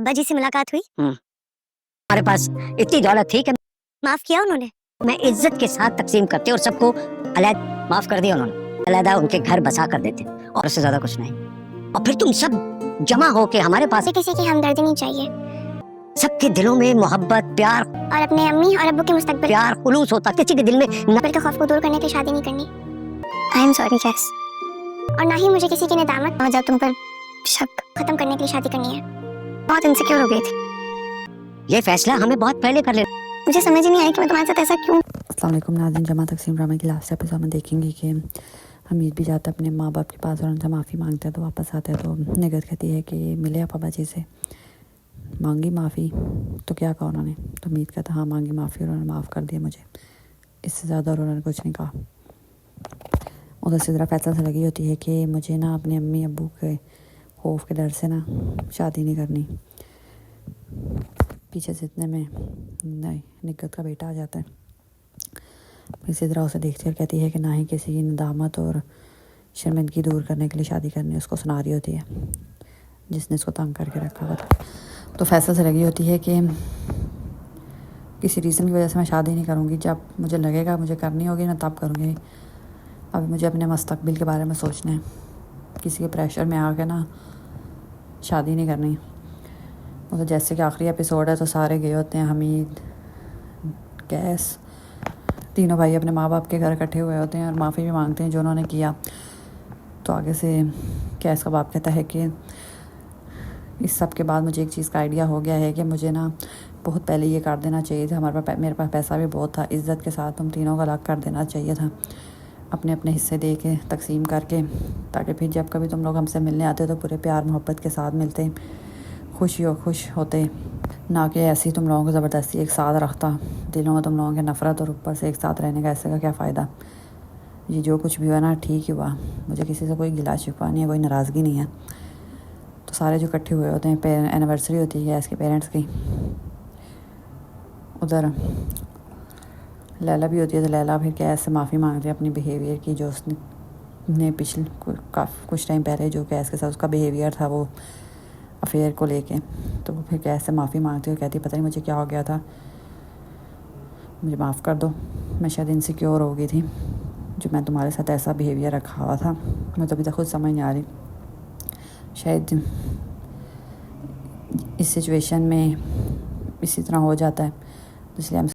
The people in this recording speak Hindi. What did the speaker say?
अब्बा जी से मुलाकात हुई? हमारे पास इतनी दौलत थी कि माफ किया उन्होंने? मैं इज्जत के साथ तकसीम करते और सबको अलग माफ कर दिया उन्होंने। अलहदा उनके घर बसा कर देते और उससे ज्यादा कुछ नहीं। और फिर तुम सब जमा होके हमारे पास मुझे किसी की हमदर्दी नहीं चाहिए सबके दिलों में मोहब्बत प्यार और अपने अम्मी और अब्बू के मुस्तकबिल प्यार खुलूस होता, किसी के दिल में के खौफ को दूर करने के लिए शादी नहीं करनी। आई एम सॉरी कैस। और ना ही मुझे किसी की नेदामत और जब तुम पर शक खत्म करने के लिए शादी करनी है। बहुत इनसिक्योर हो गई थी। ये फैसला हमें बहुत पहले कर लेना। मुझे समझ ही नहीं आई कि मैं तुम्हारे साथ ऐसा क्यों। अस्सलाम वालेकुम नाज़रीन, जमा तकसीम ड्रामा की लास्ट एपिसोड में देखेंगे कि हमीद भी जाता है अपने माँ बाप के पास और उनसे माफ़ी मांगता है। तो वापस आता है तो निगत कहती है कि मिले आप पापा जी से, मांगी माफ़ी। तो क्या कहा उन्होंने? तो हमीद कहता हाँ मांगी माफ़ी और उन्होंने माफ़ कर दिया मुझे, इससे ज़्यादा और उन्होंने कुछ नहीं कहा। उधर से ज़रा फैसला से लगी होती है कि मुझे ना अपने अम्मी अब्बू के खौफ के डर से ना शादी नहीं करनी। पीछे से इतने में नहीं निगत का बेटा आ जाता है। इसी तरह उसे देखती है और कहती है कि ना ही किसी की नदामत और शर्मिंदगी दूर करने के लिए शादी करनी उसको सुना रही होती है जिसने इसको तंग करके रखा हुआ था। तो फैसला से लगी होती है कि किसी रीज़न की वजह से मैं शादी नहीं करूँगी। जब मुझे लगेगा मुझे करनी होगी ना तब करूँगी। अभी मुझे अपने मुस्तकबिल के बारे में सोचना है, किसी के प्रेशर में आके ना शादी नहीं करनी। तो जैसे कि आखिरी एपिसोड है तो सारे गए होते हैं, हमीद कैस तीनों भाई अपने माँ बाप के घर इकट्ठे हुए होते हैं और माफ़ी भी मांगते हैं जो उन्होंने किया। तो आगे से कैस का बाप कहता है कि इस सब के बाद मुझे एक चीज़ का आइडिया हो गया है कि मुझे ना बहुत पहले ये कर देना चाहिए था। मेरे पास पैसा भी बहुत था, इज़्ज़त के साथ तुम तीनों का अलग कर देना चाहिए था, अपने अपने हिस्से दे के तकसीम करके, ताकि फिर जब कभी तुम लोग हमसे मिलने आते तो पूरे प्यार मोहब्बत के साथ मिलते, खुश होते, ना कि ऐसी तुम लोगों को ज़बरदस्ती एक साथ रखता। दिलों में तुम लोगों के नफ़रत और ऊपर से एक साथ रहने का ऐसे का क्या फ़ायदा। ये जो कुछ भी हुआ ना ठीक ही हुआ, मुझे किसी से कोई गिला शिकवा नहीं है, कोई नाराज़गी नहीं है। तो सारे जो इकट्ठे हुए होते हैं, एनिवर्सरी होती है गैस के पेरेंट्स की। उधर लैला भी होती है तो लैला फिर गैस से माफ़ी मांगती है अपनी बिहेवियर की, जो उसने पिछले कुछ टाइम पहले जो गैस के साथ उसका बिहेवियर था वो अफेयर को लेके। तो वो फिर गैस से माफ़ी मांगती है और कहती पता नहीं मुझे क्या हो गया था, मुझे माफ़ कर दो, मैं शायद इनसिक्योर हो गई थी जो मैं तुम्हारे साथ ऐसा बिहेवियर रखा हुआ था। मुझे अभी तक खुद समझ नहीं आ रही, शायद इस सिचुएशन में इसी तरह हो जाता है, इसलिए हम